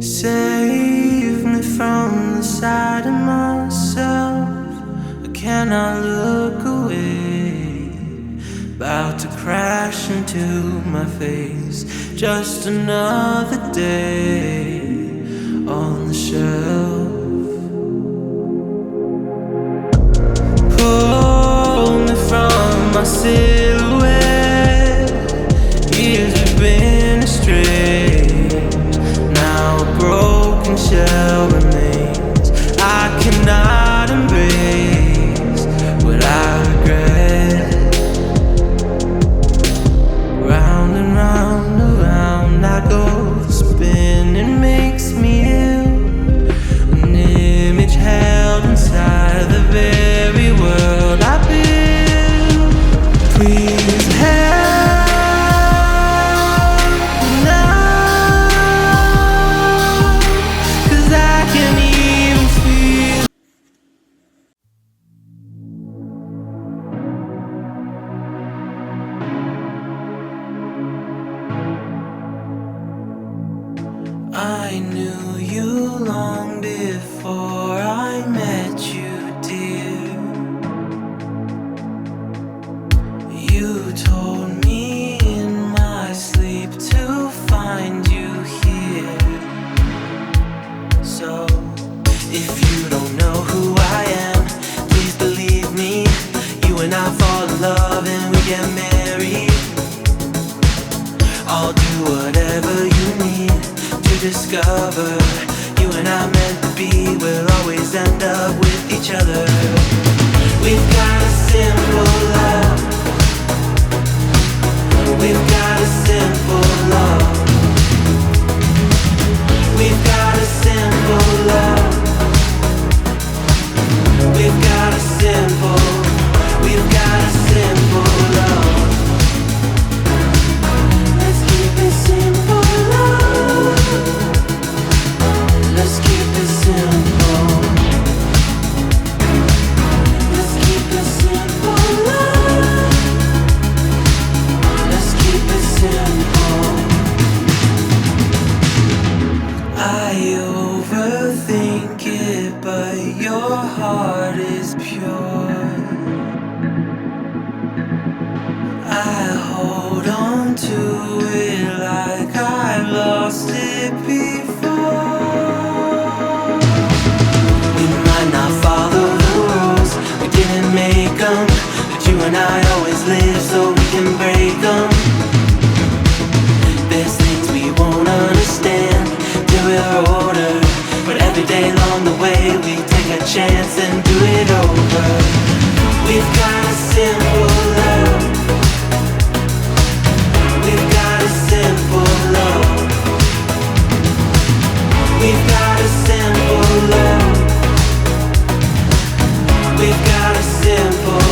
Save me from the side of myself. I cannot look away. About to crash into my face. Just another day on the shelf. Pull me from my silhouette. Years have been estranged. Now a broken shell remains. I cannot embrace what I regret. Round and round, around I go. The spinning makes me ill. An image held inside the very world I build. Please help me now, 'cause I can't even feel. I knew you long before I met you, dear. You told me in my sleep to find you here. So, if you don't know who I am, please believe me. You and I fall in love and we get married. I'll do whatever you need to discover you and I meant to be. We'll always end up with each other. We've got a simple love. We've got a simple love. We've got a simple love. We've got a simple. We've got a simple love. Let's keep it simple love. Let's keep it simple. Let's keep it simple love. Let's keep it simple. I overthink it, but your heart is pure. I hold on to it like I've lost it before. We might not follow the rules, we didn't make them, but you and I always live so we can break them. There's things we won't understand till we're older, but every day along the way we take a chance and do it over. We've got a simple love. We've got a simple love. We've got a simple love. We've got a simple.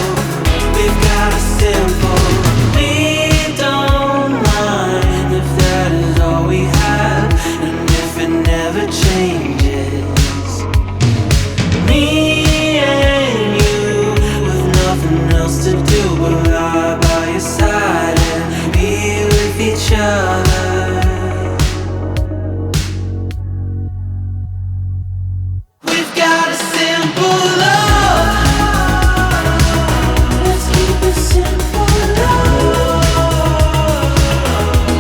We've got a simple. We don't mind if that is all we have, and if it never changes. Me and you with nothing else to do but lie by your side and be with each other. We've got a simple love. Let's keep it simple love.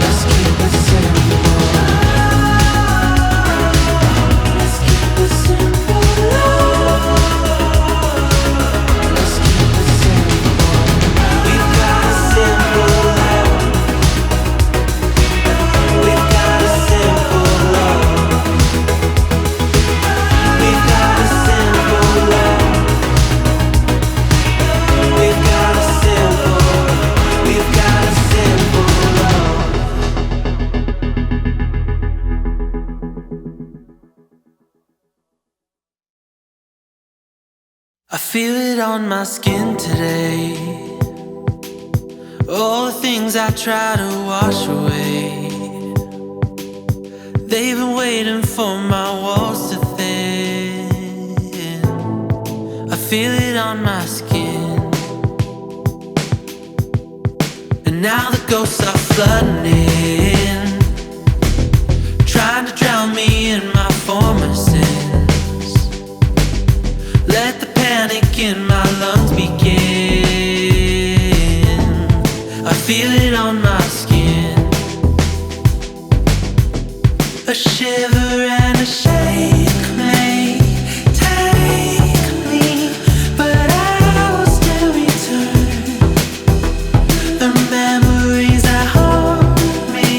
Let's keep it simple. Let's keep it simple love. Let's keep it simple. We've got a simple love. We've got a simple love. We've got a simple love. We've got a simple. We've got a simple love. I feel it on my skin today. All the things I try to wash away, they've been waiting for my walls to thin. I feel it on my skin. And now the ghosts are flooding in, trying to drown drown me in my former sins. Let the panic in my lungs begin. I feel it on my skin. A shiver and a shake may take me, but I will still return. The memories that haunt me,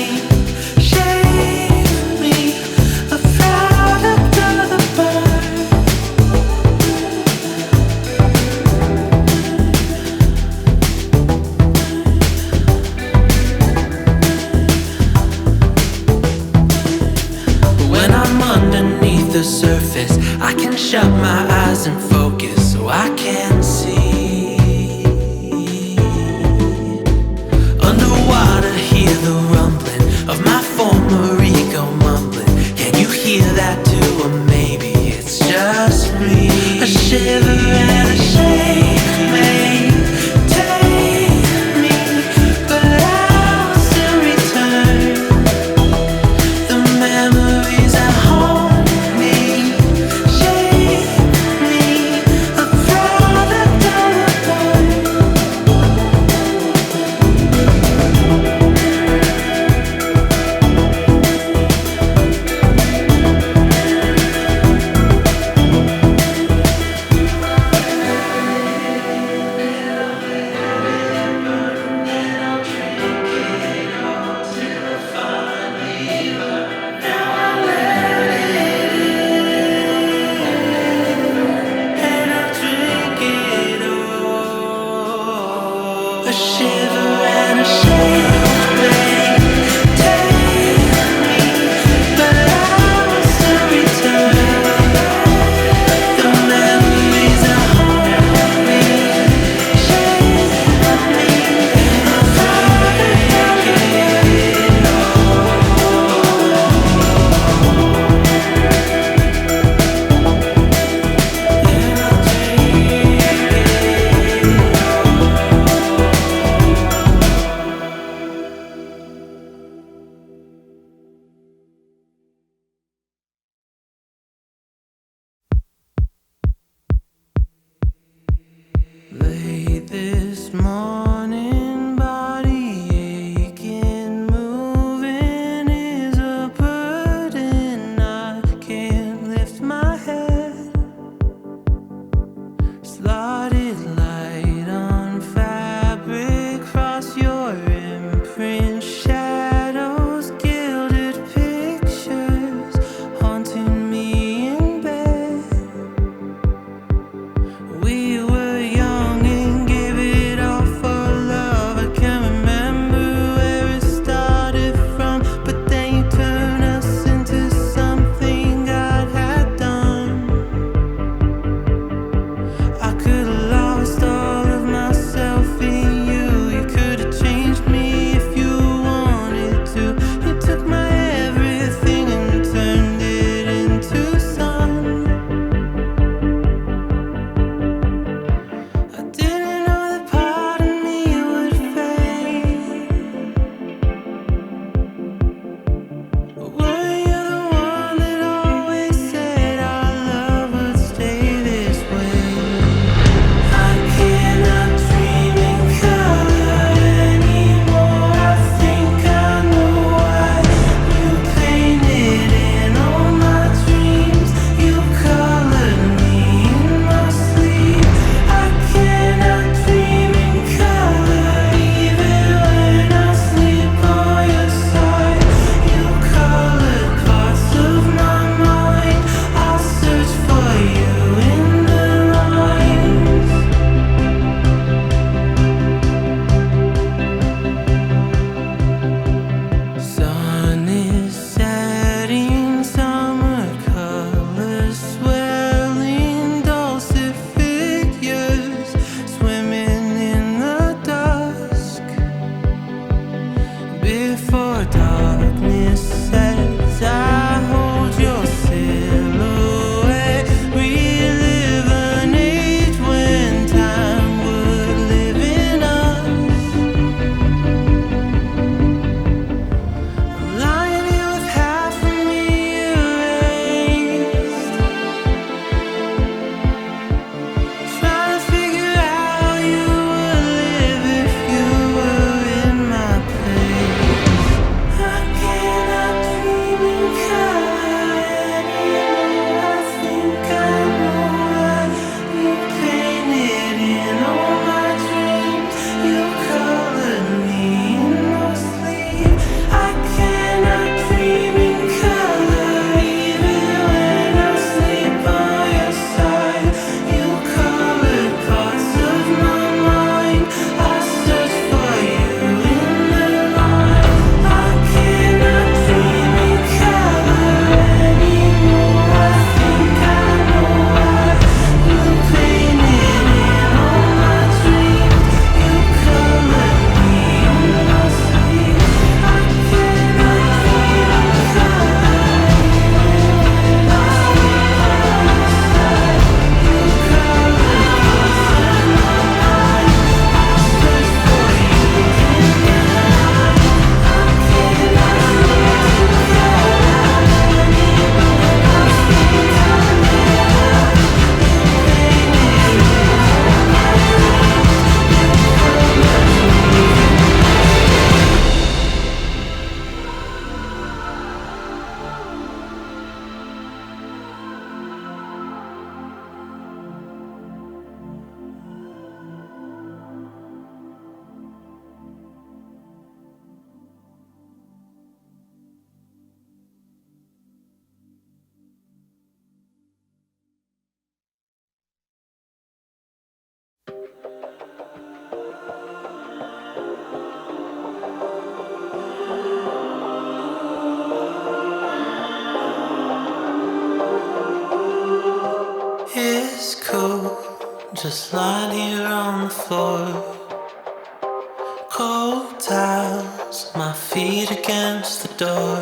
shape me, a product of the burn. When I'm underneath the surface, I can shut my eyes and focus so I can see. Underwater, hear the rumbling of my former ego mumbling. Can you hear that too? Or maybe it's just me. A shiver and a shake may take me, but I'll still return. The memories that haunt me, shape me, a product of the burn. is cool, just lying here on the floor. Cold towels, my feet against the door.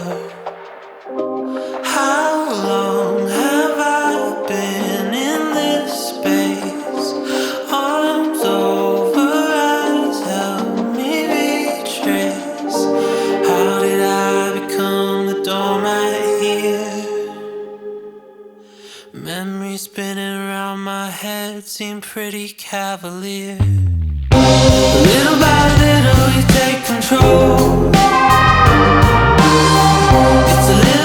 How long have I been in this space? Arms over eyes, help me retrace. How did I become the doormat here? Memories spinning around my head seem pretty cavalier. Little by little you take control. It's a little